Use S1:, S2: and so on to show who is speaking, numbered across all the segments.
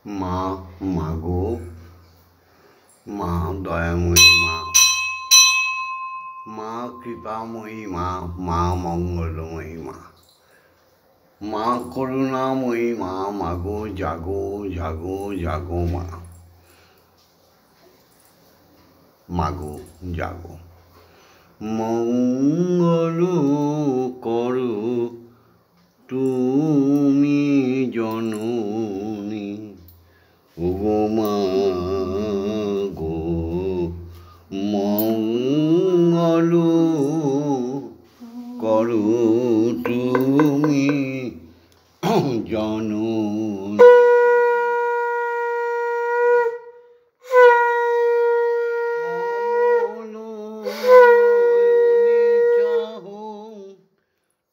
S1: মা, মাগো, মা দয়াময়ী মা, মা কৃপাময়ী মা, মা মঙ্গলময়ী মা, মা করুণাময়ী মা, মাগো জাগো জাগো জাগো মা, মাগো জাগো। মঙ্গল করো তুমি জননী, ওগো মা গো, মঙ্গল করো তুমি জননী।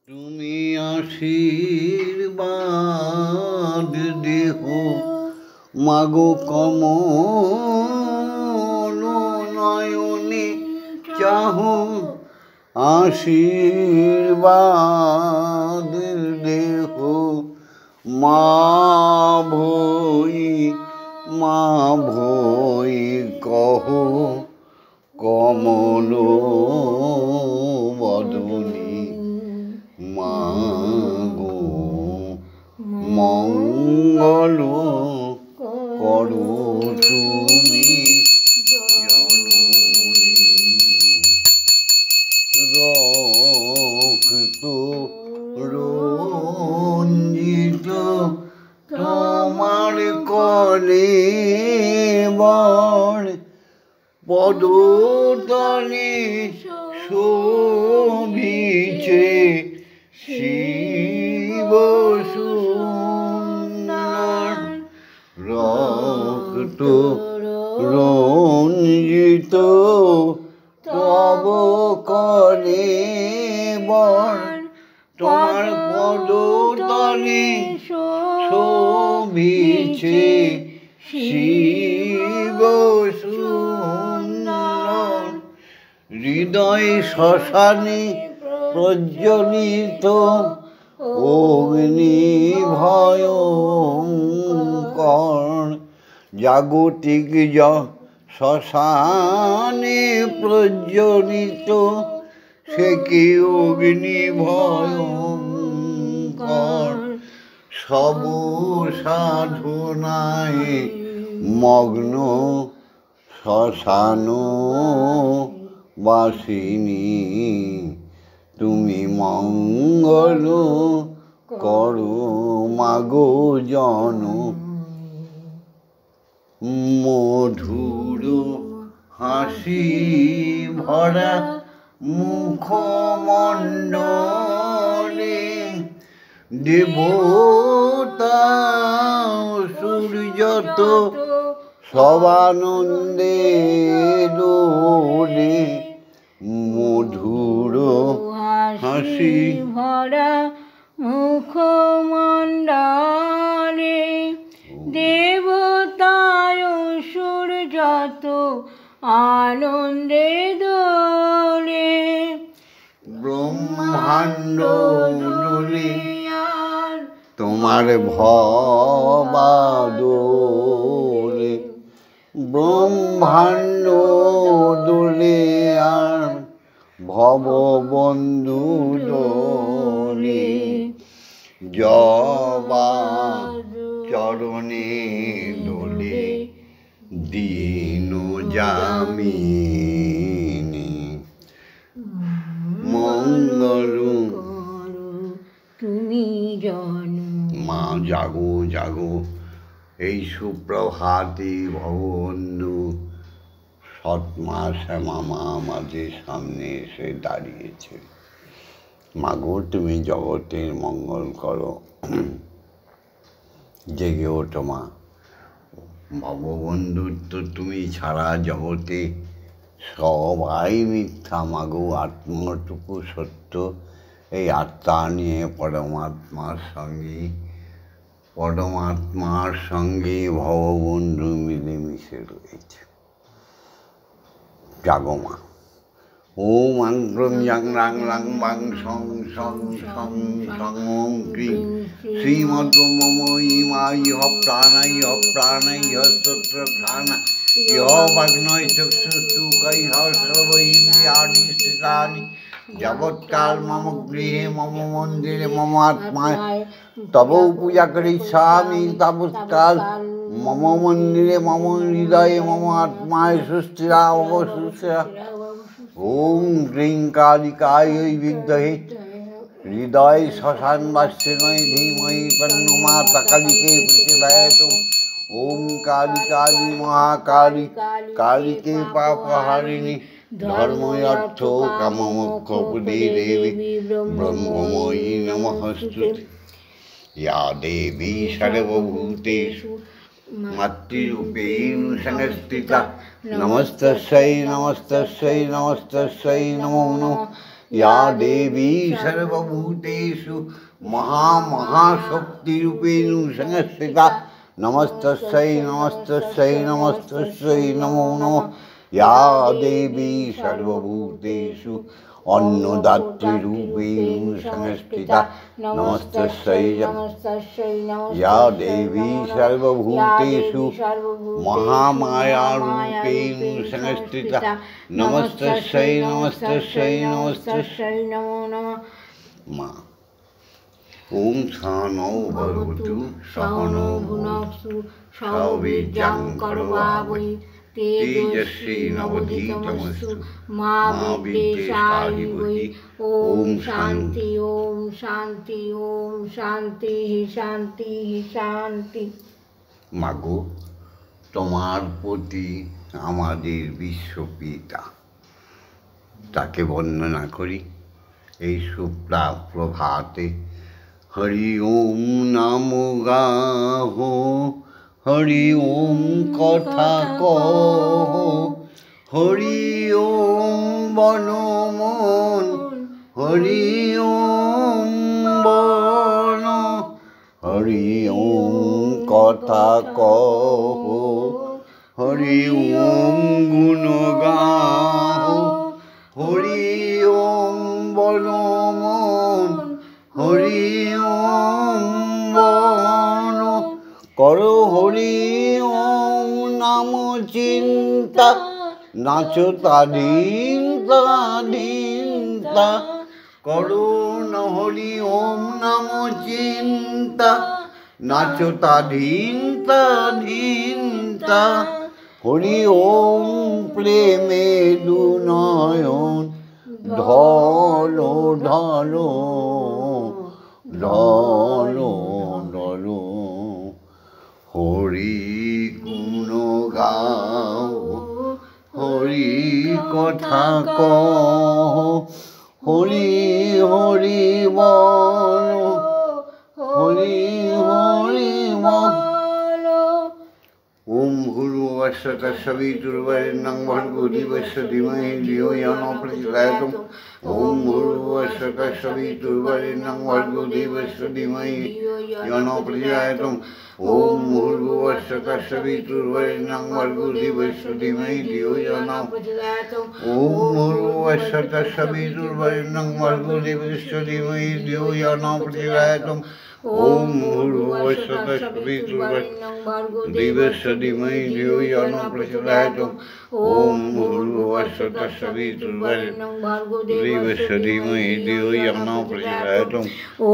S1: তুমি আশীর্বাদ দেহ, মাগো কমল নয়নে চাহো, আশীর্বাদ দেহ। মা ভই কহ কমল বদনী, মা গো মঙ্গল করো তুমি জননী। রক্ত রঞ্জিত তোমার কলে বর, পদতলে শোভিছে শিব সুন্দর। রক্ত রঞ্জিত তব কলে বর, তোমার পদতলে শোভিছে শিব সুন্দর। হৃদয় শ্মশানে প্রজ্বলিত অগ্নি ভয়ঙ্কর, জাগতিক শ্মশানে প্রজ্বলিত সে কি অগ্নি ভয়ঙ্কর। সব সাধনায় মগ্ন শ্মশান বাসিনী, তুমি মঙ্গল করো মাগো জননী। মধুর হাসি ভরা মুখমণ্ডলে, দেবতা সূর্যত সবানন্দে দোলে। মধুর হাসি
S2: ভরা মুখমণ্ডলে, দেবতায় সূর্যত আনন্দে দোলে।
S1: ব্রহ্মাণ্ড দোলে তোমার ভবাদোলে, ব্রহ্মাণ্ড দোলে আর ভববন্ধু দোলে। জবা চরণে দোলে দীন যামিনী, মঙ্গল
S2: তুমি জননী।
S1: মা জাগো জাগো, এই সুপ্রভাতে ভগবন্ধু সৎমা শ্যামা মা আমাদের সামনে এসে দাঁড়িয়েছে। মাগো তুমি জগতের মঙ্গল করো, জেগে ওঠো মা। ভগবন্ধুর তো তুমি ছাড়া জগতে সবাই মিথ্যা, মাগো আত্মটুকু সত্য। এই আত্মা নিয়ে পরমাত্মার সঙ্গে ভগবন্ধু মিলেমিশে রয়েছে। জাগো মা, ওম আংক্রং ইয়াং রাং রাং বাং সং সং সং সং ওং ক্রিং শ্রীমদ্ মম ইমা ইহ প্রাণা ইহ প্রাণা ইহ সত্র প্রাণা ইহ বাগ্নয় চক্ষুষ্টুকৈঃ সর্ব ইন্দ্রিয়াণি স্থিতানি যাবৎকাল মম গৃহে মম মন্দিরে মম আত্মায় তব পূজা করিষ্যামি তাবৎকাল মম মন্দিরে মম হৃদয়ে মম আত্মায় সুস্থিরা অবসুস্থিরা। ওম ক্রিং কালিকাयै বিদ্মহে হৃদয় শ্মশান বাস্যময় ধীমহি তন্নো মাতা কালিকে প্রচোদয়াৎ। ওম কালী কালী মহাকালী কালিকে পাপহারিণী ধর্ময় অর্থ কাম মোক্ষ প্রদে দেবী ব্রহ্মময়ী নমস্তুতে। या देवी सर्वभूतेषु मातृरूपेण संस्थिता नमस्तस्यै नमस्तस्यै नमस्तस्यै नमो नमः। या देवी सर्वभूतेषु महाशक्तिरूपेण संस्थिता नमस्तस्यै नमस्तस्यै नमस्तस्यै नमो नमः। या देवी सर्वभूतेषु अन्नदातृरूपेण संस्थिता नमस्तस्यै। या देवी सर्वभूतेषु महामायारूपेण संस्थिता नमस्तस्यै नमस्तस्यै नमस्तस्यै नमो नमः। माँ ओम सहनौ भवतु सहनौ भुनक्तु सह वीर्यं करवावहै तेजस्वी नवधीतमस्तु मा विद्विषावहै। ओम शांति ओम शांति ओम शांति शांति शांति। मागो তোমার প্রতি আমাদের বিশ্বপিতা তাকে বন্দনা করি এই শুক্লা প্রভাতে। হরি ওম নাম গাহো হরি ওম কথা কহ হরি ওম বনমন হরি ওম বন হরি ওম কথা কহ হরি ওম গুণ গাহ হরি ওম বনমন হরি ওম বন করো হরি ওম নাম চিন্তা নাচো তাধীনতা করো ন হরি ওম নাম চিন্তা নাচো তাধীনতা হরি ওম প্রেমে দুনয়ন ঢলো ঢলো ঢলো ঢলো হরি গুণ গাও হরি কথা কহ হরি হরি বল হরি হরি বল। ওম ভূর্ভুবস্সুঃ তৎসবিতুর্বরেণ্যং ভর্গো দেবস্য ধীমহি ধিয়ো यो न प्रचोदयात्। ओम भूर्भुवस्सुः तत्सवितुर्वरेण्यं भर्गो देवस्य धीमहि यो न प्रचोदयात्। ओम भूर्भुवस्सुः तत्सवितुर्वरेण्यं भर्गो देवस्य धीमहि धियो यो न प्रचोदयात्। ओम भूर्भुवस्सुः तत्सवितुर्वरेण्यं भर्गो देवस्य धीमहि धियो यो न प्रचोदयात्। ओम भूर्भुवस्सुः तत्सवितुर्वरेण्यं भर्गो देवस्य धीमहि धियो यो न प्रचोदयात्। ओम भूर्भुवस्सुः तत्सवितुर्वरेण्यं भर्गो देवस्य धीमहि धियो यो न प्रचोदयात्।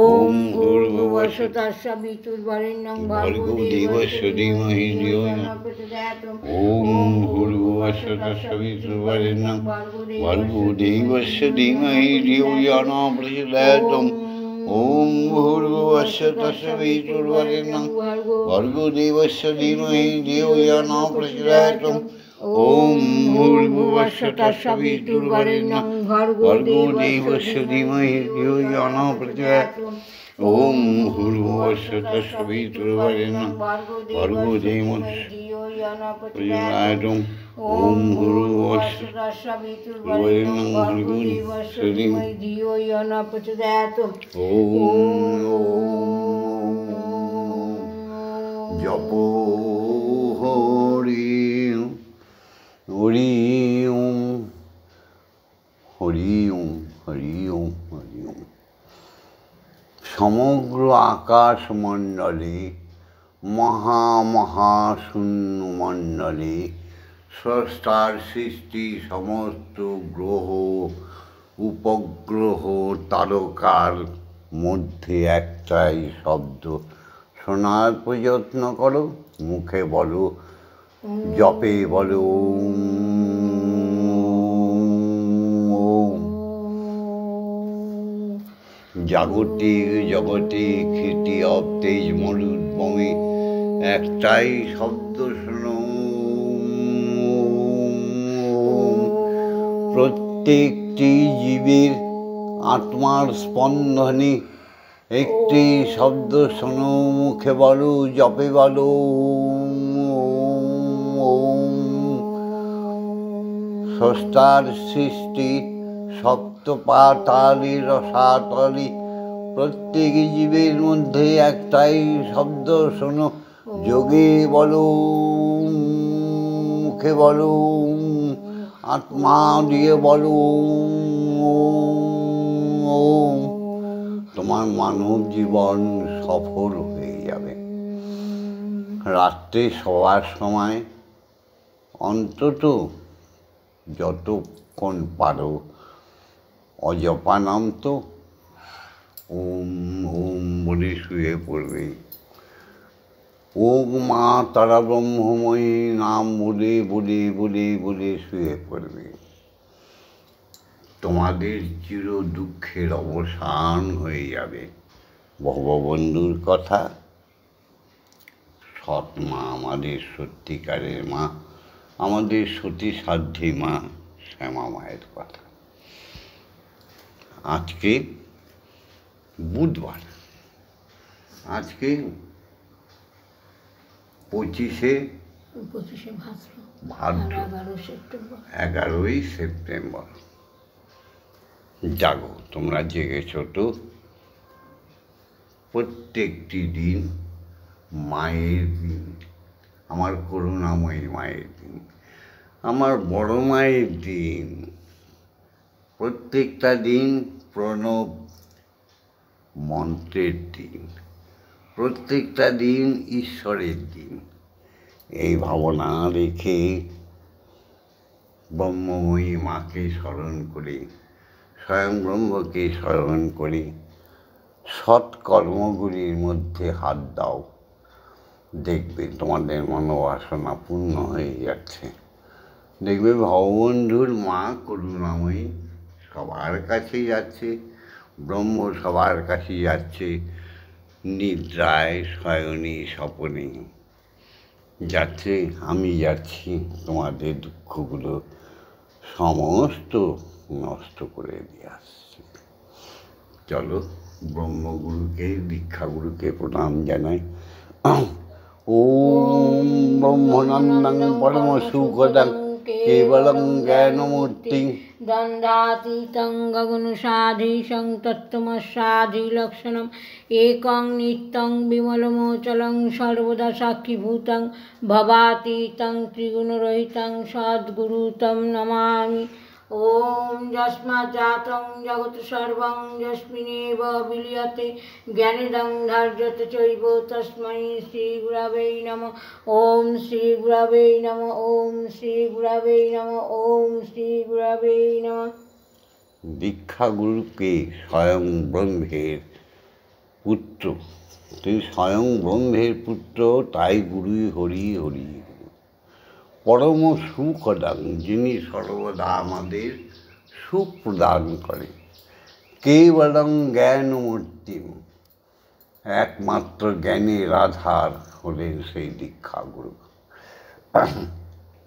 S1: ओम भूर्भुवस्सुः तत्सवितुर्वरेण्यं भर्गो देवस्य धीमहि धियो यो न प्रचोदयात्। ओम भूर्भुवस्सुः तत्सवितुर्वरेण्यं भर्गो देवस्य धीमहि धियो यो न प्रचोदयात्। ओम भूर्भुवस्सुः तत्सवितुर्वरेण्यं भर्गो देवस्य धीमहि धियो यो न प्रचोदयात्। ओम भूर्भुवस्सुः तत्सवितुर्वरेण्यं भर्गो देवस्य धीमहि धियो यो न प्रचोदयात्। ओम भूर्भुवस्सुः तत्सवितुर्वरेण्यं भर्गो देवस्य धियो यो न प्रचोदयात्। ओम भूर्भुवस्सुः तत्सवितुर्वरेण्यं भर्गो देवस्य धीमहि धियो यो न प्रचोदयात्। ओम जपो हरि हरि ओम সমগ্র আকাশমণ্ডলে মহাশূন্যমণ্ডলে স্রষ্টার সৃষ্টি সমস্ত গ্রহ উপগ্রহ তারকার মধ্যে একটাই শব্দ শোনার প্রযত্ন করো, মুখে বলো, জপে বলো জাগতিক জগতিক খ্যাতি অবতেজ মরুদ্ভূমি একটাই শব্দ শোনো। প্রত্যেকটি জীবের আত্মার স্পন্দনে একটি শব্দ শোনো, মুখে বলো, জপে বলো। স্রষ্টার সৃষ্টি সপ্তপাতালি রসাতলি প্রত্যেক জীবের মধ্যে একটাই শব্দ শোনো, যোগে বলো, মুখে বলো, আত্মা দিয়ে বলো। তোমার মানব জীবন সফল হয়ে যাবে। রাত্রে শোয়ার সময় অন্তত যতক্ষণ পারো অজপা নাম তো ওম ওম বলে শুয়ে পড়বে। ওম মা তারা ব্রহ্মময়ী নাম বলে বলে বলে বলে শুয়ে পড়বে। তোমাদের চির দুঃখের অবসান হয়ে যাবে। ভগবন্ধুর কথা, সৎ মা, আমাদের সত্যিকারের মা, আমাদের সতী সাধ্যী মা শ্যামা মায়ের কথা। আজকে বুধবার, আজকে 25শে ভাদ্র, 11ই সেপ্টেম্বর। জাগো, তোমরা জেগেছো তো? প্রত্যেকটি দিন মায়ের দিন, আমার করুণাময়ী মায়ের দিন, আমার বড় মায়ের দিন। প্রত্যেকটা দিন প্রণব মন্ত্রের দিন, প্রত্যেকটা দিন ঈশ্বরের দিন। এই ভাবনা রেখে ব্রহ্মময়ী মাকে স্মরণ করে, স্বয়ং ব্রহ্মকে স্মরণ করে সৎকর্মগুলির মধ্যে হাত দাও, দেখবে তোমাদের মনোবাসনা পূর্ণ হয়ে যাচ্ছে। দেখবে ভগবন্ধুর মা করুণাময়ী সবার কাছেই যাচ্ছে, ব্রহ্ম সবার কাছেই যাচ্ছে, নিদ্রায় শয়নে স্বপনে যাচ্ছে। আমি যাচ্ছি তোমাদের দুঃখগুলো সমস্ত নষ্ট করে দিয়ে আসছি। চলো, ব্রহ্মগুরুকে, দীক্ষাগুরুকে প্রণাম জানাই। ওম ব্রহ্মনন্দং পরম সুখদং কেবলং জ্ঞানমূর্তিং
S2: দ্বন্দ্বাতীतं গগনসাধীশং তত্ত্বমস্যাধিলক্ষণম একং নিত্যং বিমলমোচলং সর্বদা সাক্ষীভূতং ভবাতীतं ত্রিগুণরহিतं সদ্গুরু तं নমামি। ওম যস্মাজ্জাतं জগৎ সর্বং যস্মিন্নেব বিলীয়তে জ্ঞানেদং ধার্যতে চৈব তস্मै শ্রী গুরবে নমঃ। ওম শ্রী গুরবে নমঃ। ওম শ্রী গুরবে নমঃ। ওম শ্রী গুরবে নমঃ।
S1: দীক্ষাগুরুকে স্বয়ং ব্রহ্মের পুত্র, তিনি স্বয়ং ব্রহ্মের পুত্র, তাই গুরুই হরি হরি। পরম সুখদাং, যিনি সর্বদা আমাদের সুখ প্রদান করেন। কেবলং জ্ঞানমূর্তি, একমাত্র জ্ঞানের আধার হলেন সেই দীক্ষাগুরু।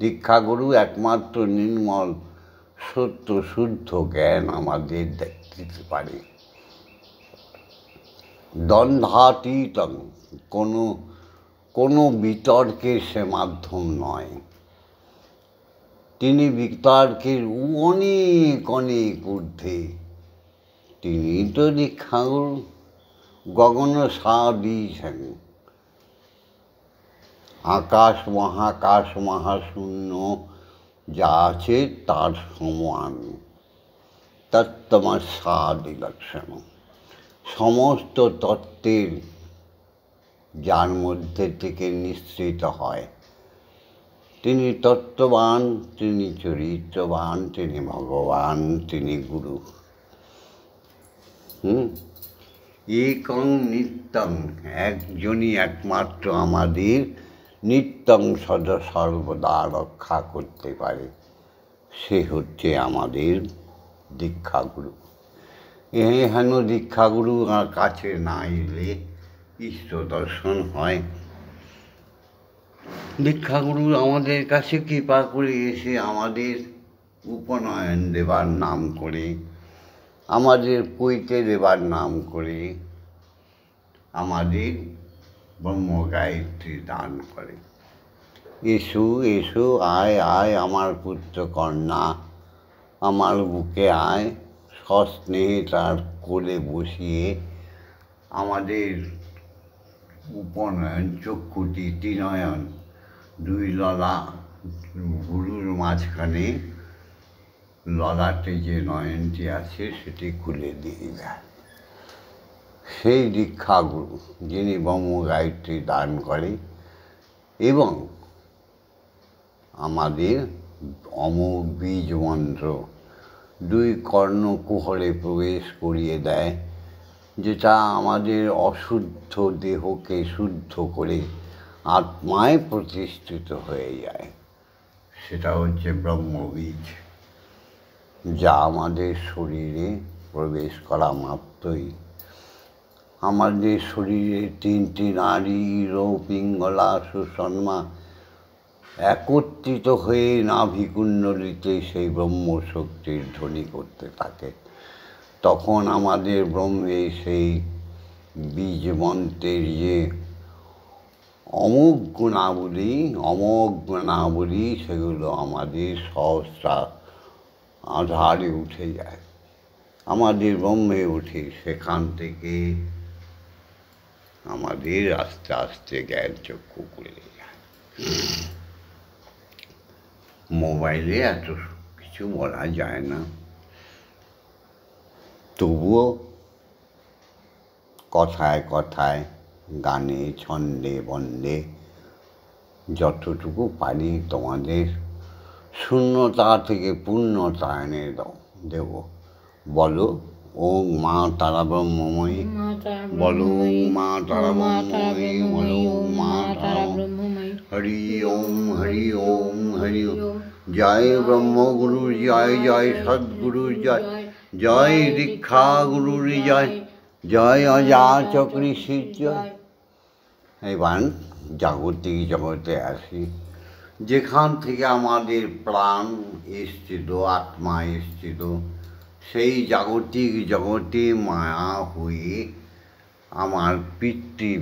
S1: দীক্ষাগুরু একমাত্র নির্মল সত্য শুদ্ধ জ্ঞান আমাদের দিতে পারে। দ্বন্দ্বাতীতং, কোনো বিতর্কের সে মাধ্যম নয়। তিনি বিতর্কের অনেক অনেক ঊর্ধ্বে। তিনি তো দীক্ষাগুরু, গগন সাদিছেন। আকাশ মহাকাশ মহাশূন্য যা আছে তার সমান, তত্ত্বমস্যাদিলক্ষণম। সমস্ত তত্ত্বের যার মধ্যে থেকে নিঃসৃত হয়। তিনি তত্ত্ববান, তিনি চরিত্রবান, তিনি ভগবান, তিনি গুরু। একং নিত্যং, একজনই একমাত্র আমাদের নিত্যং সর্বদা রক্ষা করতে পারে, সে হচ্ছে আমাদের দীক্ষাগুরু। হেন দীক্ষাগুরু কাছে না এলে ঈশ্বর দর্শন হয়। দীক্ষাগুরু আমাদের কাছে কৃপা করে এসে আমাদের উপনয়ন দেবার নাম করে, আমাদের পৈতে দেবার নাম করে আমাদের ব্রহ্মগায়ত্রী দান করে। এসো এসো, আয় আয় আমার পুত্র কন্যা, আমার বুকে আয়। সস্নেহে তার কোলে বসিয়ে আমাদের উপনয়ন চক্ষুটি ত্রিনয়ন, দুই ললা, গুরুর মাঝখানে ললাটে যে নয়নটি আছে সেটি খুলে দিয়ে যায়। সেই দীক্ষাগুরু যিনি ব্রহ্মগায়ত্রী দান করে এবং আমাদের অমোঘ বীজ মন্ত্র দুই কর্ণকুহরে প্রবেশ করিয়ে দেয়, যেটা আমাদের অশুদ্ধ দেহকে শুদ্ধ করে আত্মায় প্রতিষ্ঠিত হয়ে যায়। সেটা হচ্ছে ব্রহ্মবীজ, যা আমাদের শরীরে প্রবেশ করা মাত্রই আমাদের শরীরে তিনটি নাড়ি পিঙ্গলা সুষমা একত্রিত হয়ে নাভিকুণ্ডলিতে সেই ব্রহ্মশক্তির ধ্বনি করতে থাকে। তখন আমাদের ব্রহ্মে সেই বীজ মন্ত্রের যে অমোঘ গুণাবলী সেগুলো আমাদের সহস্রা আধারে উঠে যায়, আমাদের ব্রহ্মে উঠে। সেখান থেকে আমাদের আস্তে আস্তে জ্ঞান চক্ষু খুলে যায়। মোবাইলে এত কিছু বলা যায় না, তবুও কথায় কথায়, গানে, ছন্দে বন্দে যতটুকু পারি তোমাদের শূন্যতা থেকে পূর্ণতা এনে দেব। বলো ওম মা তারা ব্রহ্মময়ী, বলো মা তারা ব্রহ্মময়ী, বলো মা তারা ব্রহ্মময়ী। হরি ওম হরি ওম হরি ওম। জয় ব্রহ্মগুরুর জয়, জয় সদ্গুরুর জয়, জয় দীক্ষা গুরুর জয়, জয় অজাচক ঋষির জয়। এবার জাগতিক জগতে আসি, যেখান থেকে আমাদের প্রাণ এসছিল, আত্মা এসছিল, সেই জাগতিক জগতে মায়া হয়ে আমার পিতৃ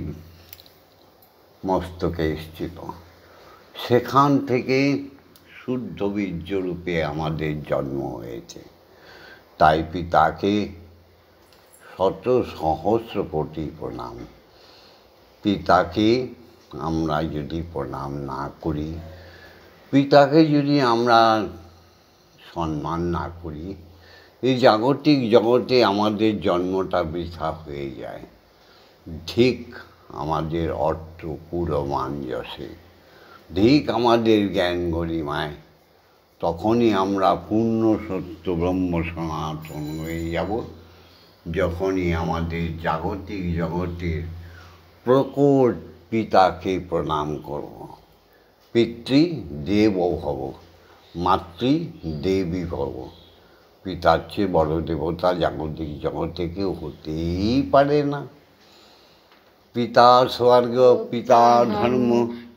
S1: মস্তকে এসছিল। সেখান থেকে শুদ্ধ বীর্যরূপে আমাদের জন্ম হয়েছে। তাই পিতাকে শত সহস্র কোটি প্রণাম। পিতাকে আমরা যদি প্রণাম না করি, পিতাকে যদি আমরা সম্মান না করি, এই জাগতিক জগতে আমাদের জন্মটা বৃথা হয়ে যায়। ঠিক আমাদের অর্থ পুরমাঞ্জসে, ঠিক আমাদের জ্ঞান গরিমায়, তখনই আমরা পূর্ণ সত্য ব্রহ্ম সনাতন হয়ে যাব, যখনই আমাদের জাগতিক জগতের প্রকট পিতাকে প্রণাম করব। পিতৃ দেব ভব, মাতৃ দেবী ভব। পিতার চেয়ে বড় দেবতা জাগতিক জগতে কেউ হতেই পারে না। পিতা স্বর্গ, পিতা ধর্ম,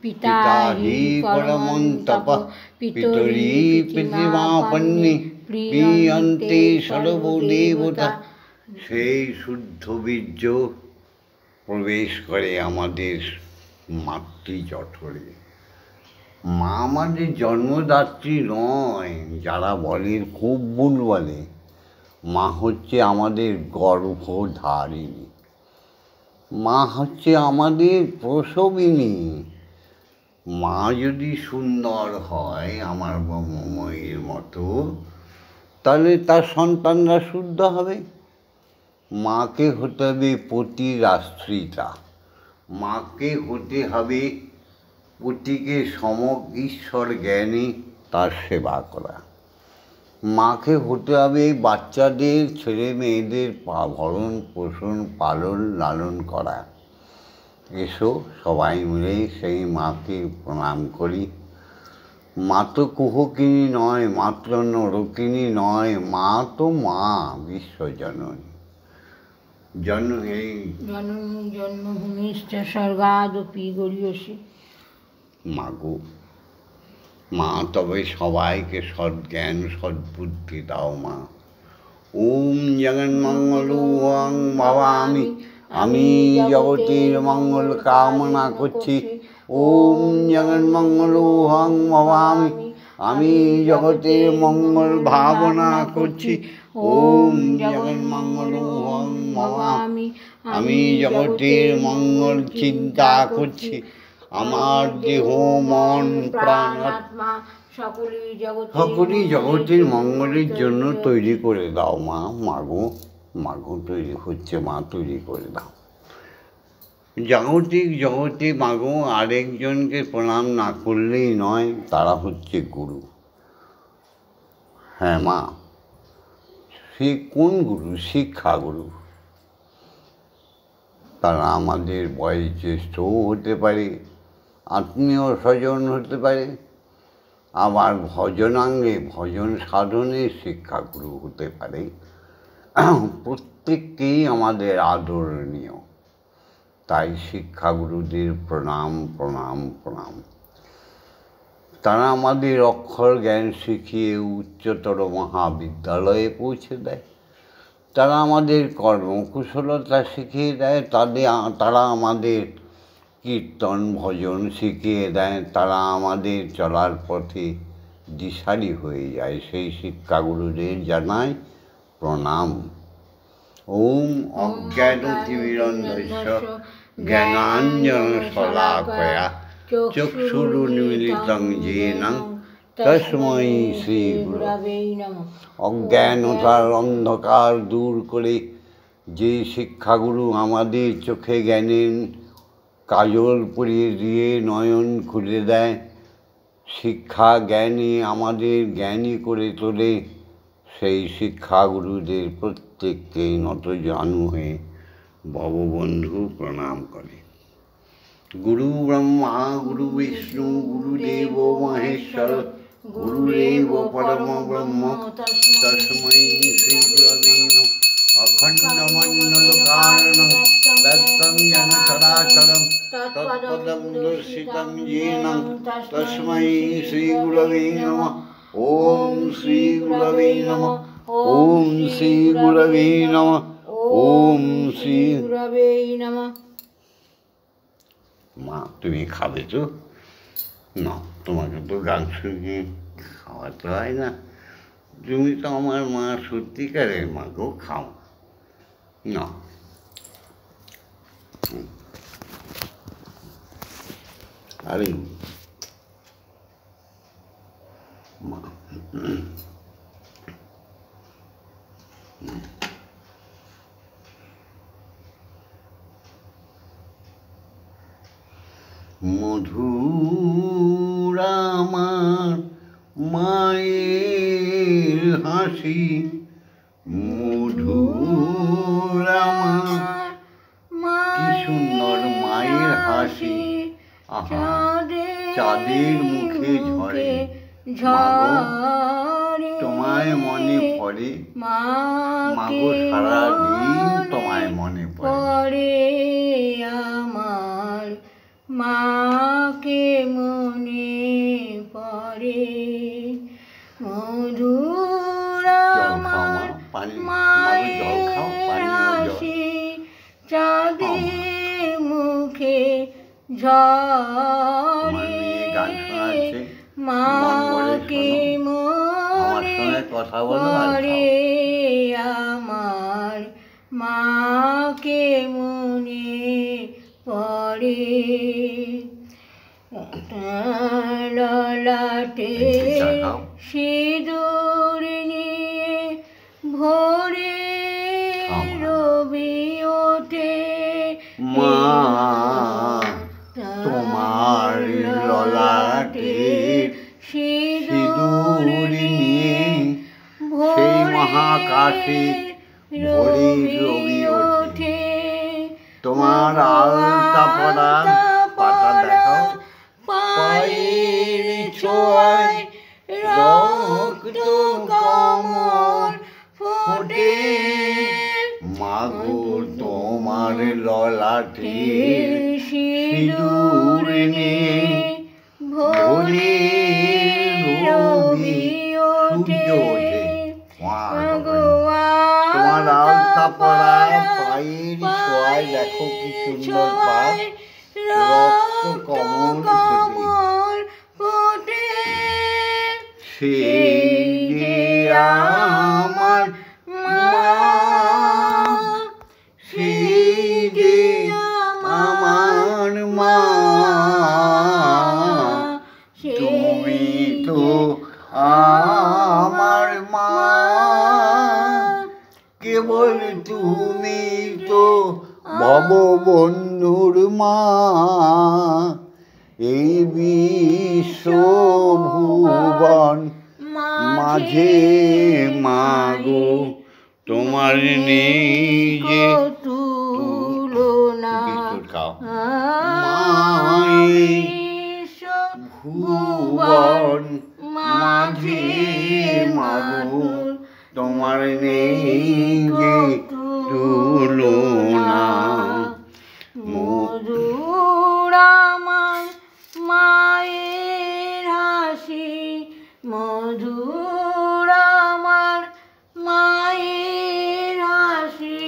S1: পিতা হি পরমং তপ, পিতরি পিতৃমাপন্নে প্রিয়ন্তে সর্বদেবতা। সেই শুদ্ধ বীর্য প্রবেশ করে আমাদের মাতৃজঠরে। মা আমাদের জন্মদাত্রী নয়, যারা বলে খুব ভুল বলে। মা হচ্ছে আমাদের গর্ভধারিণী, মা হচ্ছে আমাদের প্রসবিনী। মা যদি সুন্দর হয় আমার ব্রহ্মময়ীর মতো, তাহলে তার সন্তানরা শুদ্ধ হবে। মাকে হতে হবে পতির আশ্রিতা, মাকে হতে হবে পতিকে সমক ঈশ্বর জ্ঞানে তার সেবা করা, মাকে হতে হবে বাচ্চাদের ছেলে মেয়েদের ভরণ পোষণ পালন লালন করা। এসো সবাই মিলে সেই মাকে প্রণাম করি। মা তো কুহকিনী নয়, মাত্র নরকিনী নয়, মা তো মা বিশ্বজননী।
S2: জননী জন্মভূমিশ্চ স্বর্গাদপি গরীয়সী।
S1: মাগো, মা তবে সবাইকে সদ্জ্ঞান সদ্বুদ্ধি দাও মা। ওম জগন্মঙ্গলং ভবামি, আমি জগতের মঙ্গল কামনা করছি। ওম জগন্মঙ্গলং ভবামি, আমি জগতের মঙ্গল ভাবনা করছি। ওম জগন্মঙ্গলং ভবামি, আমি জগতের মঙ্গল চিন্তা করছি। আমার দেহ মন প্রাণ আত্মা সকলই জগতের মঙ্গলের জন্য তৈরি করে দাও মা। মাগো, মাগো তৈরি হচ্ছে মা, তৈরি করে দাও। জাগতিক জগতে মাগো আরেকজনকে প্রণাম না করলেই নয়, তারা হচ্ছে গুরু। হ্যাঁ মা, সে কোন গুরু? শিক্ষাগুরু। তারা আমাদের বয়োজ্যেষ্ঠও হতে পারে, আত্মীয় স্বজন হতে পারে, আবার ভজনাঙ্গে ভজন সাধনে শিক্ষাগুরু হতে পারে। প্রত্যেককেই আমাদের আদরণীয়। তাই শিক্ষাগুরুদের প্রণাম প্রণাম প্রণাম। তারা আমাদের অক্ষর জ্ঞান শিখিয়ে উচ্চতর মহাবিদ্যালয়ে পৌঁছে দেয়। তারা আমাদের কর্মকুশলতা শিখিয়ে দেয়। তারা আমাদের কীর্তন ভজন শিখিয়ে দেয়। তারা আমাদের চলার পথে দিশারি হয়ে যায়। সেই শিক্ষাগুরুদের জানাই প্রণাম। ওম অজ্ঞানতিমিরন্ধস্য জ্ঞানাঞ্জনশলাকয়া চক্ষুরুন্মিলিতং येन তস্मै শ্রী গুরবে নমঃ। অজ্ঞানতার অন্ধকার দূর করে যে শিক্ষাগুরু আমাদের চোখে জ্ঞানের কাজল পরিয়ে দিয়ে নয়ন খুলে দেয়, শিক্ষা জ্ঞানে আমাদের জ্ঞানী করে তোলে, সেই শিক্ষাগুরুদের প্রত্যেককেই নতজানু হয়ে ভববন্ধু প্রণাম করে। গুরু ব্রহ্মা গুরু বিষ্ণু গুরুদেব মহেশ্বর গুরুরেব পরম ব্রহ্ম তস্मै শ্রী গুরবে নমঃ। অখণ্ডমণ্ডলকারণং ব্যক্তং যেন চরাচরং তৎপদং দর্শিতং येन তস্मै শ্রী গুরবে নমঃ। ওম শ্রী গুরবে নমঃ। ওম শ্রী গুরবে নমঃ। ওম শ্রী
S2: গুরবে নমঃ।
S1: মা তুমি খাবে তো? না, তোমাকে তো গান শুনিয়ে খাওয়াতে হয় না। তুমি তো আমার মা, সত্যিকারের মা গো, খাও না। আরে মা, মধুর আমার মায়ের হাসি, মধুর আমার, কি সুন্দর মায়ের হাসি। আহা, চাঁদের মুখে ঝরে। তোমায় মনে পড়ে মাগো, সারাদিন তোমায় মনে পড়ে।
S2: আমার মাকে মনে পড়ে। মধুর আমার মায়ের হাসি, চাঁদের মুখে ঝরে। মাকে মনে পড়ে আমার, মাকে মনে পড়ে। ললাটে সিঁদুর নিয়ে ভোরে
S1: ললাটের সিঁদুর নিয়ে সেই মহাকাশে ভোরে রবি ওঠে। তোমার আলতা পরা পাতা দেখাও, পায়ের ছোঁয়ায় রক্ত কমল ফোটে। মাগো তোমার ললাটের সিঁদুর নিয়ে ভোরে রবি সূর্য ওঠে। তোমার আলতা পরা পায়ের ছোঁয়ায় দেখো কি সুন্দর পাপ, রক্ত কমল ফোটে। সেই যে আমার মা, সেই যে আমার মা, তুমি তো আমার মা, কেবল তুমি তো ভববন্ধুর মা। এই বিশ্বভুবন মাঝে মাগো তোমার নেই যে তুলনা। ভুবন মাঝে মাগো তোমার নেই যে তুলনা।
S2: মধুর আমার মায়ের হাসি, মধুর আমার মায়ের হাসি,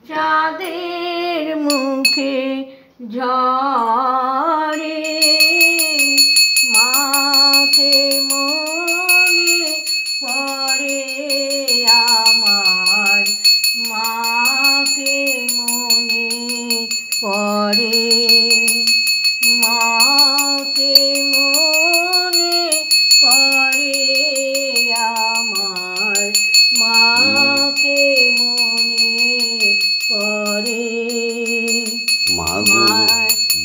S2: চাঁদের মুখে ঝরে। মাকে মনে পড়ে আমার, মাকে মনে পড়ে, মাকে মনে পড়ে আমার, মাকে মনে পড়ে।
S1: মাগো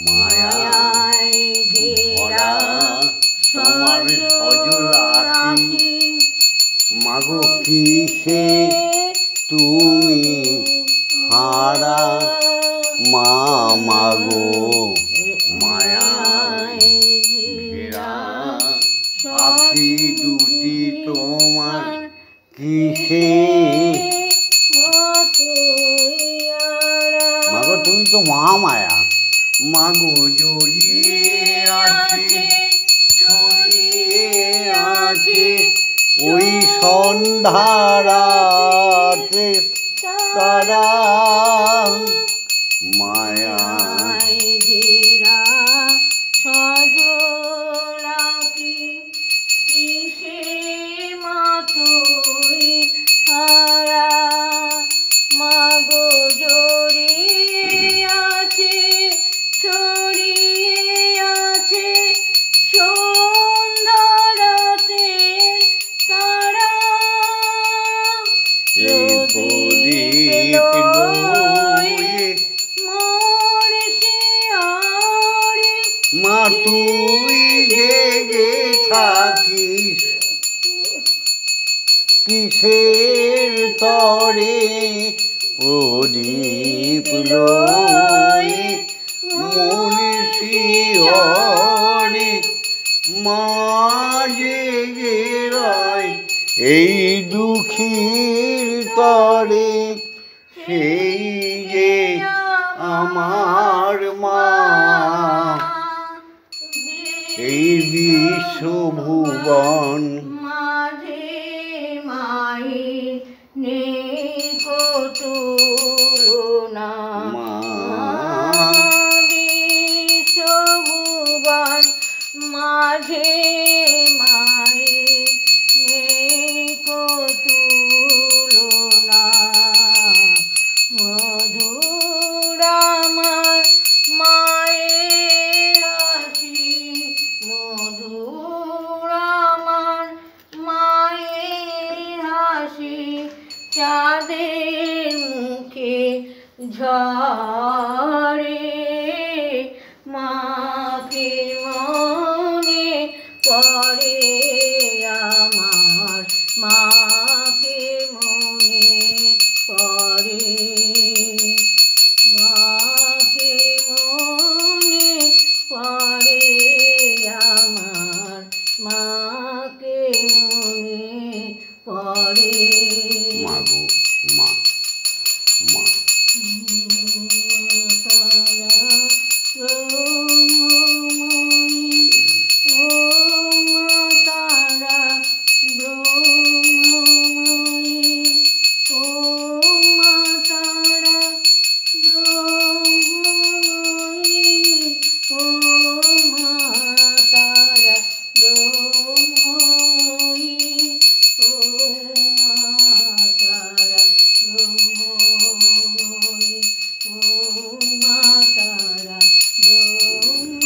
S1: মায়ায় ঘেরা তোমার সজল আখি, মাগো কিসে তুমি হারা মা। মাগো মায়ায় ঘেরা আখি দুটি তোমার কিসে। মাগো তুমি তো মহামায়া, মাগো জড়িয়ে আছে ছড়িয়ে আছে ওই সন্ধ্যারাতে তারা। মায়ায়
S2: ঘেরা সজল আখি, কিসে মা তুই হারা। মাগো জড়িয়ে আছে ছড়িয়ে আছে সন্ধ্যারাতের তারা।
S1: এই প্রদীপ লয়ে
S2: মোর শিয়রে,
S1: মা তুই জেগে থাকিস কিসের তরে। প্রদীপ লয়ে মোর শিয়রে, মা জেগে রয় এই দুঃখীর তরে। সেই যে আমার মা, এই বিশ্বভুবন
S2: মাঝে মায়ের নেই তুলনা।
S1: মা।
S2: বিশ্বভুবন মাঝে মায়ের নেই তুলনা। মধুর আমার মায়ের হাসি, মধুর আমার মায়ের হাসি, চাঁদের মুখে ঝরে। মাকে পড়ে আমার মাকে মনে পড়ে মাকে মনে পড়ে আমার মাকে মনে পড়ে
S1: মা গো মা মা
S2: তারা ব্রহ্মময়ী ও মা তারা ব্রহ্মময়ী ও মা তারা ব্রহ্মময়ী ও মা তারা ব্রহ্মময়ী ও মা তারা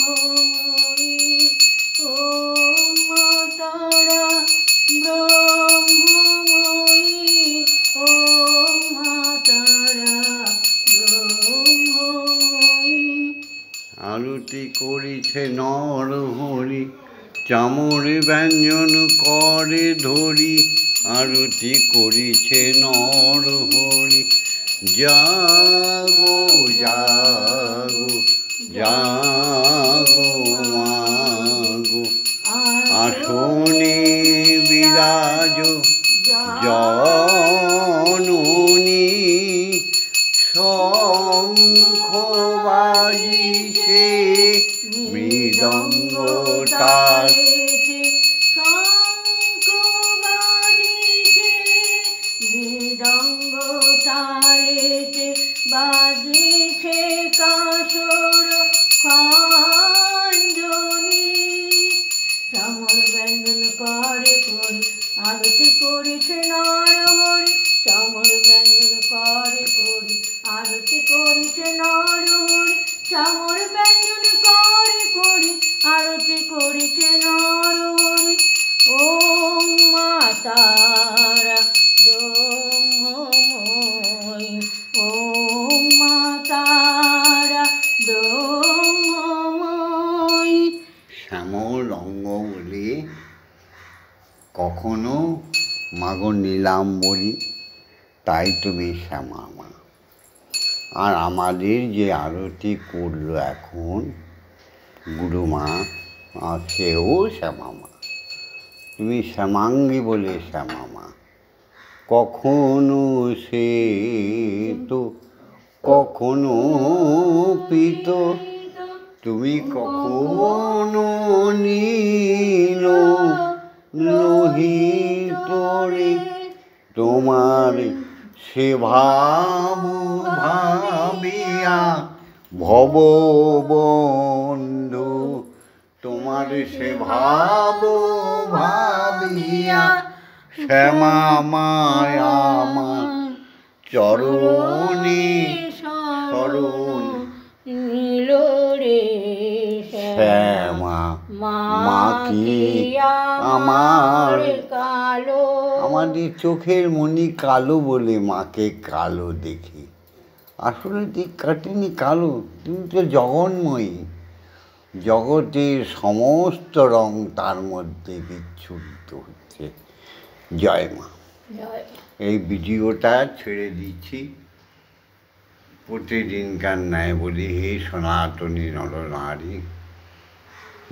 S2: ব্রহ্মময়ী ও মা তারা ব্রহ্মময়ী ও মা তারা ব্রহ্মময়ী।
S1: আরতি করিছে নরহরি চামর ব্যঞ্জন করে ধরি আরতি করিছে নরহরি জাগো জাগো জাগো মাগো আসনে বিরাজ জননী শঙ্খ বাজিছে মৃদঙ্গ তার
S2: শঙ্খ বাজিছে মৃদঙ্গ তালেতে বাজিছে কাসর খঞ্জনি চামর ব্যঞ্জন করে করি আরতি করিছে নরহরি চামর ব্যঞ্জন করে করি আরতি করিছে নরহরি চামর ব্যঞ্জন করে করি আরতি করিছে নরহরি ওম মা তারা ব্রহ্মময়ী ওম মা তারা ব্রহ্মময়ী।
S1: শ্যামল রঙ্গ বলে কখনো মাগো নীলাম্বরী তাই তুমি শ্যামা মা। আর আমাদের যে আরতি করলো এখন গুরুমা সেও শ্যামা মা, তুমি শ্যামাঙ্গী বলে শ্যামা মা। কখনো সে তো কখনো পিত তুমি কখনো নীল লোহিত রে তোমার সে ভাব ভাবিয়া ভববন্ধু তোমার সে ভাব ভাবিয়া শ্যামা মায়া আমার চরণে শরণ
S2: নীল রে
S1: শ্যামা মা কি
S2: আমার কালো
S1: আমাদের চোখের মনি কালো বলে মাকে কালো দেখি, আসলে ঠিক কাটেনি কালো, তুমি তো জগন্ময়ী, জগতের সমস্ত রং তার মধ্যে বিচ্ছুরিত হচ্ছে। জয় মা।
S2: জয়।
S1: এই ভিডিওটা ছেড়ে দিচ্ছি প্রতিদিনকার ন্যায় বলি, হে সনাতনী নরনারী,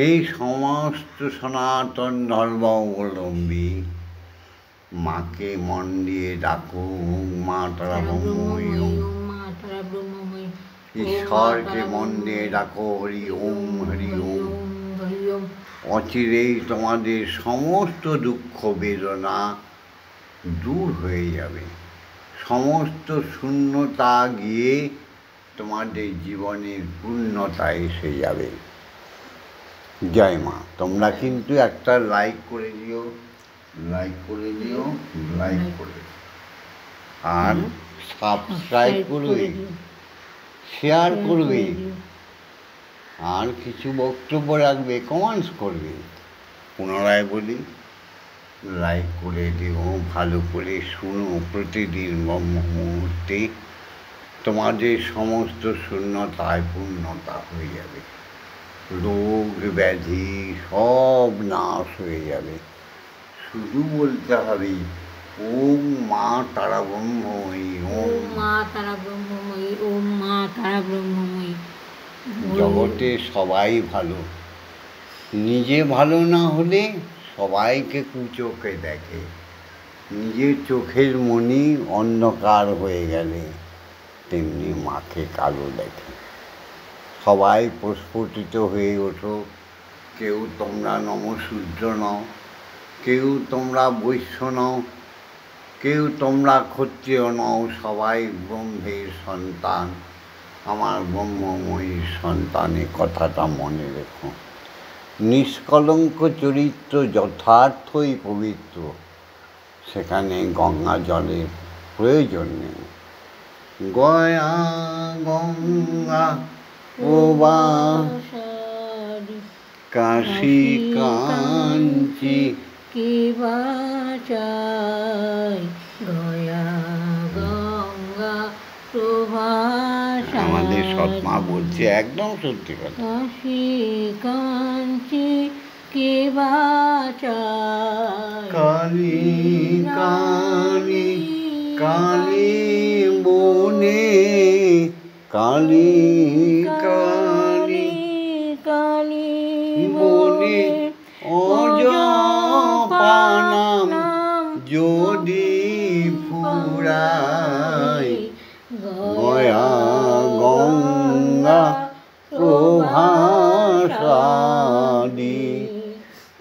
S1: এই সমস্ত সনাতন ধর্মাবলম্বী মাকে মন দিয়ে ডাকো, মা তারা ব্রহ্মময়ী,
S2: মা তারা ব্রহ্মময়ী,
S1: ঈশ্বরকে মন দিয়ে ডাকো, হরি ওম হরি ওম।
S2: হরি ওম।
S1: অচিরেই তোমাদের সমস্ত দুঃখ বেদনা দূর হয়ে যাবে, সমস্ত শূন্যতা গিয়ে তোমাদের জীবনের পূর্ণতা এসে যাবে। জয় মা। তোমরা কিন্তু একটা লাইক করে দিও, লাইক করে দিও, লাইক করে দিও, আর সাবস্ক্রাইব করবে, শেয়ার করবে, আর কিছু বক্তব্য রাখবে, কমেন্টস করবে। পুনরায় বলি, লাইক করে দিও, ভালো করে শুনো, প্রতিদিন ব্রহ্ম মুহূর্তে তোমাদের সমস্ত শূন্যতায় পূর্ণতা হয়ে যাবে। রোগ ব্যাধি সব নাশ হয়ে যাবে। শুধু বলতে হবে ওম মা তারা ব্রহ্মময়ী,
S2: ওম মা তারা ব্রহ্মময়ী, ওম মা তারা ব্রহ্মময়ী।
S1: জগতে সবাই ভালো, নিজে ভালো না হলে সবাইকে কুচোখে দেখে। নিজের চোখের মণি অন্ধকার হয়ে গেলে তেমনি মাকে কালো দেখে। সবাই প্রস্ফুটিত হয়ে ওঠো। কেউ তোমরা নমশূদ্র নও, কেউ তোমরা বৈশ্য নও, কেউ তোমরা ক্ষত্রিয় নও, সবাই ব্রহ্মের সন্তান, আমার ব্রহ্মময়ীর সন্তান। এ কথাটা মনে রেখো। নিষ্কলঙ্ক চরিত্র যথার্থই পবিত্র, সেখানে গঙ্গা জলের প্রয়োজন নেই। গয়া গঙ্গা
S2: প্রবাসারি
S1: কাশী কাঞ্চি
S2: কি বাঁচাই, গয়া গঙ্গা প্রবাসারি।
S1: আমাদের সৎমা বলছে একদম সত্যি কথা।
S2: কাশী কাঞ্চি কি বাঁচাই,
S1: কালী কালী কালী বনে, কালী কালী
S2: কালী
S1: বনে অজপানাম যদি ফুরাই, গয়া গঙ্গা প্রভাসারি।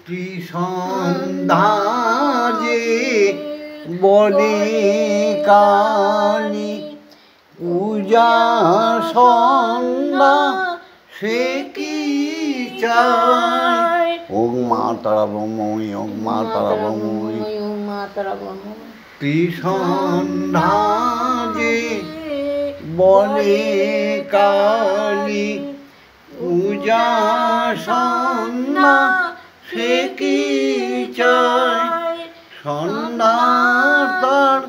S1: ত্রিসন্ধ্যা যে বলে কালী, পূজা সন্ধ্যা সে কি চায়। ওম মা তারা ব্রহ্মময়ী, ওম মা তারা ব্রহ্মময়ী।
S2: ওম মা তারা ব্রহ্মময়ী।
S1: ত্রিসন্ধ্যা যে বলে কালী, পূজা সন্ধ্যা সে কি চায়। সন্ধ্যা তার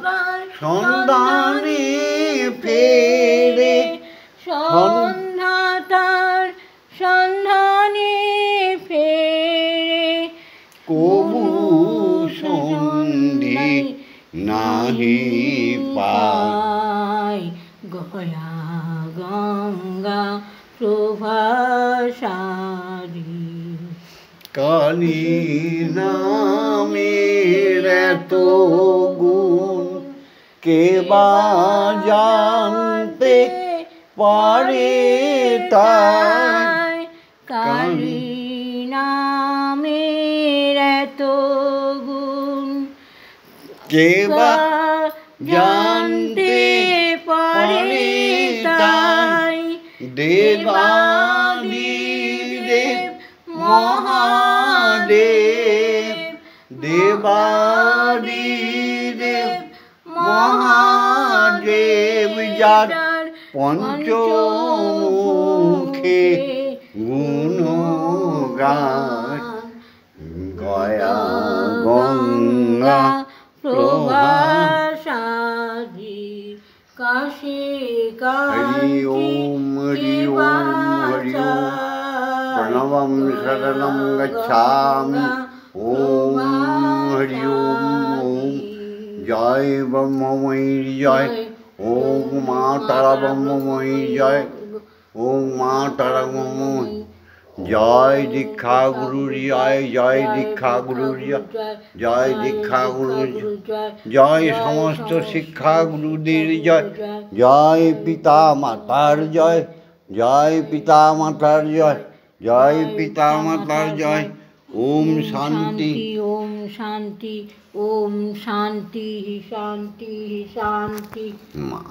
S1: সন্ধানে ফেরে,
S2: সন্ধ্যা তার সন্ধানে ফেরে,
S1: কবু সন্ধি নাহি পায়।
S2: গয়া গঙ্গা প্রভাসারি।
S1: কালী নামের এত গুণ কে বা জানতে পারে তাই।
S2: কালী নামের এত গুণ
S1: কে বা জানতে পারে তাই। দেবাদিদেব মহাদেব, দেবাদিদেব মহাদেব, যার পঞ্চমুখে গুণগান। গয়া গঙ্গা
S2: প্রভাসারি। কাশী
S1: হরি ওম হরি ওম হরি ওম। প্রণবম শরণম গচ্ছামি। ওম হরি ওম ওম। জয় ব্রহ্মময়ীর জয়। ওম মা তারা ব্রহ্মময়ীর জয়। ওম মা তারা ব্রহ্মময়ী। জয় দীক্ষা গুরুর জয়, জয় দীক্ষা গুরুর জয়, জয় দীক্ষা গুরুর জয়, জয় সমস্ত শিক্ষা গুরুদের জয়, জয় পিতা মাতার জয়, জয় পিতা মাতার জয়, জয় পিতা মাতার জয়। ওম শান্তি,
S2: ওম শান্তি, ওম শান্তি, শান্তি শান্তি।
S1: মা।